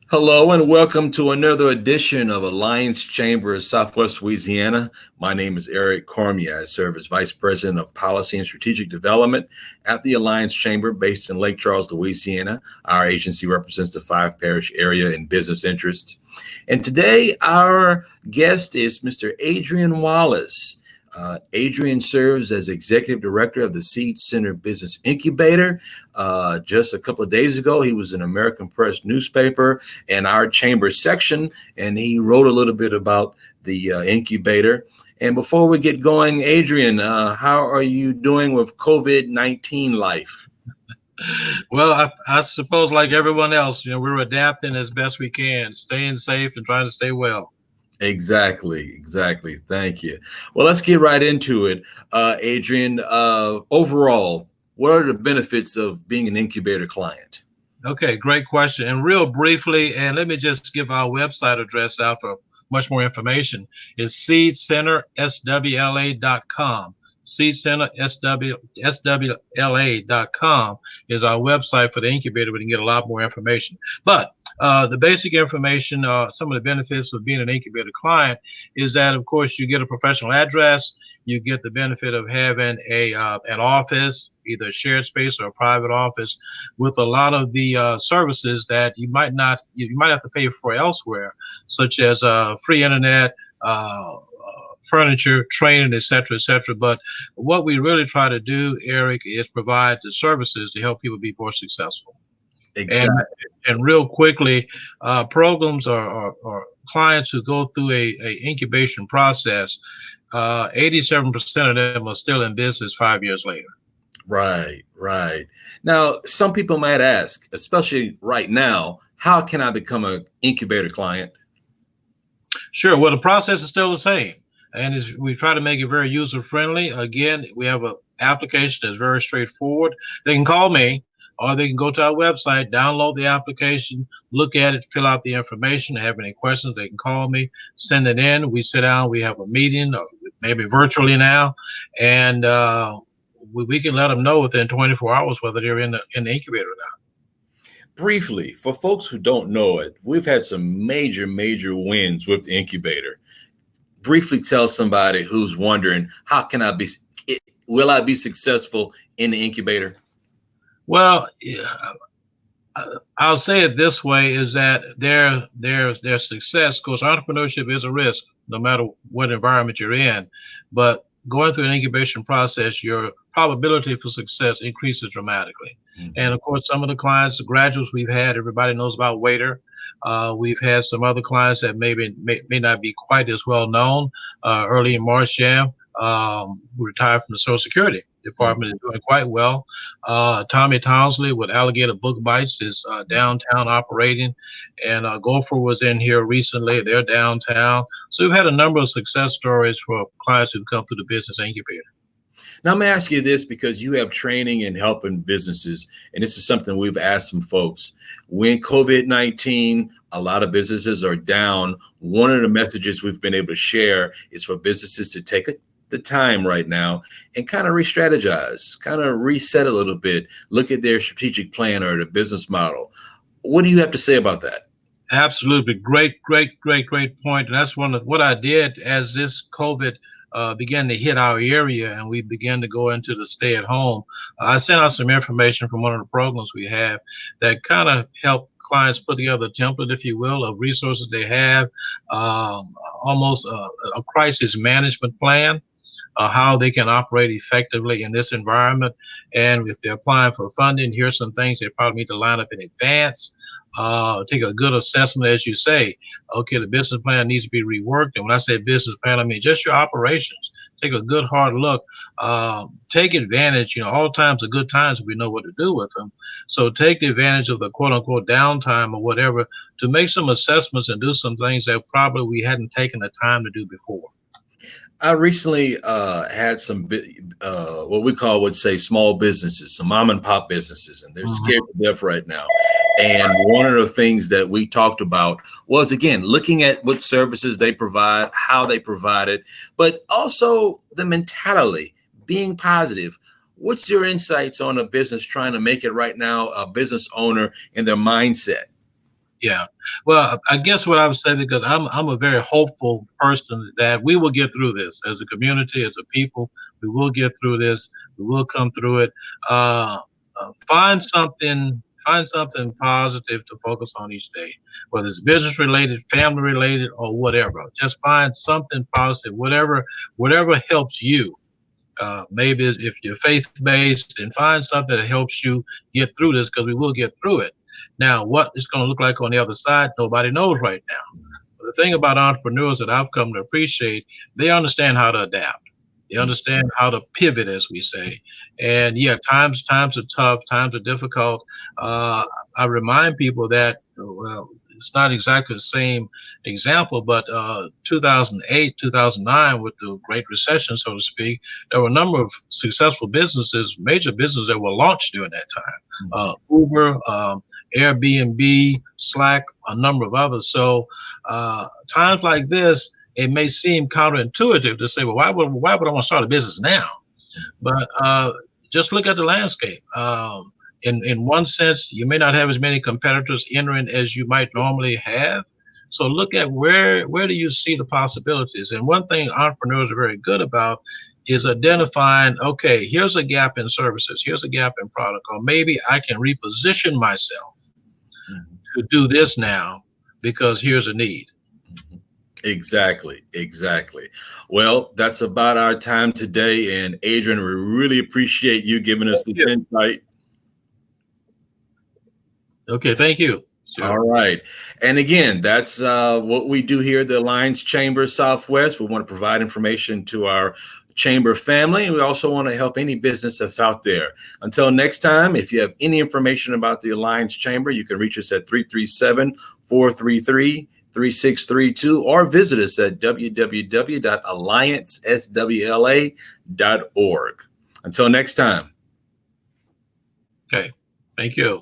Hello and welcome to another edition of Alliance Chamber of Southwest Louisiana. My name is Eric Cormier. I serve as Vice President of Policy and Strategic Development at the Alliance Chamber based in Lake Charles, Louisiana. Our agency represents the 5-parish area and business interests. And today our guest is Mr. Adrian Wallace. Adrian serves as Executive Director of the Seed Center Business Incubator. Just a couple of days ago, he was in American Press newspaper and our chamber section, and he wrote a little bit about the incubator. And before we get going, Adrian, how are you doing with COVID-19 life? Well, I suppose like everyone else, we're adapting as best we can, staying safe and trying to stay well. Exactly. Thank you. Well, let's get right into it. Adrian, overall, what are the benefits of being an incubator client? Okay, great question. And real briefly, and let me just give our website address out for much more information. It's seedcenterswla.com. SWLA.com is our website for the incubator. We can get a lot more information. But the basic information, some of the benefits of being an incubator client is that, of course, you get a professional address. You get the benefit of having an office, either a shared space or a private office, with a lot of the services that you might have to pay for elsewhere, such as free internet, furniture, training, et cetera, et cetera. But what we really try to do, Eric, is provide the services to help people be more successful. Exactly. And real quickly, programs or clients who go through a incubation process, 87% of them are still in business 5 years later. Right. Now, some people might ask, especially right now, how can I become an incubator client? Sure. Well, the process is still the same. And we try to make it very user friendly. Again, we have an application that's very straightforward. They can call me, or they can go to our website, download the application, look at it, fill out the information. If they have any questions, they can call me, send it in. We sit down, we have a meeting, or maybe virtually now, and we can let them know within 24 hours whether they're in the incubator or not. Briefly, for folks who don't know it, we've had some major wins with the incubator. Briefly tell somebody who's wondering, will I be successful in the incubator? Well, I'll say it this way, is that their success, because entrepreneurship is a risk no matter what environment you're in, but going through an incubation process, your probability for success increases dramatically. Mm-hmm. And of course, some of the clients, the graduates we've had, everybody knows about Waiter. We've had some other clients that may not be quite as well known. Early in Marsham, who retired from the Social Security Department, is doing quite well. Tommy Townsley with Alligator Book Bites is downtown operating, and Gopher was in here recently. They're downtown. So we've had a number of success stories for clients who've come through the business incubator. Now, I'm going to ask you this because you have training in helping businesses, and this is something we've asked some folks. When COVID-19, a lot of businesses are down. One of the messages we've been able to share is for businesses to take the time right now and kind of re-strategize, kind of reset a little bit, look at their strategic plan or the business model. What do you have to say about that? Absolutely. Great point. And that's one of what I did as this COVID began to hit our area and we began to go into the stay at home. I sent out some information from one of the programs we have that kind of helped clients put together a template, if you will, of resources they have, almost a crisis management plan, how they can operate effectively in this environment. And if they're applying for funding, here's some things they probably need to line up in advance. Take a good assessment, as you say. Okay, the business plan needs to be reworked. And when I say business plan, I mean just your operations. Take a good hard look. Take advantage. All times are good times if we know what to do with them. So take the advantage of the quote unquote downtime or whatever to make some assessments and do some things that probably we hadn't taken the time to do before. I recently had some what we would say small businesses, some mom and pop businesses, and they're scared to death right now. And one of the things that we talked about was, again, looking at what services they provide, how they provide it, but also the mentality, being positive. What's your insights on a business trying to make it right now, a business owner and their mindset? Yeah. Well, I guess what I would say, because I'm a very hopeful person that we will get through this as a community, as a people. We will get through this. We will come through it. Uh, find something positive to focus on each day, whether it's business related, family related, or whatever. Just find something positive, whatever helps you. Maybe if you're faith based, and find something that helps you get through this, because we will get through it. Now, what it's going to look like on the other side, nobody knows right now. But the thing about entrepreneurs that I've come to appreciate, they understand how to adapt. They understand how to pivot, as we say. And yeah, times are tough, times are difficult. Uh, I remind people that, well, it's not exactly the same example, but 2008, 2009, with the Great Recession, so to speak, there were a number of successful businesses, major businesses that were launched during that time. Uber, Airbnb, Slack, a number of others. So times like this, it may seem counterintuitive to say, well, why would I want to start a business now? But just look at the landscape. In one sense, you may not have as many competitors entering as you might normally have. So look at where do you see the possibilities? And one thing entrepreneurs are very good about is identifying, okay, here's a gap in services, here's a gap in product, or maybe I can reposition myself to do this now because here's a need. Exactly. Well, that's about our time today. And Adrian, we really appreciate you giving us this insight. Okay, thank you. Sure. All right. And again, that's what we do here at the Alliance Chamber Southwest. We want to provide information to our chamber family, and we also want to help any business that's out there. Until next time, if you have any information about the Alliance Chamber, you can reach us at 337-433-3632 or visit us at www.allianceswla.org. Until next time. Okay. Thank you.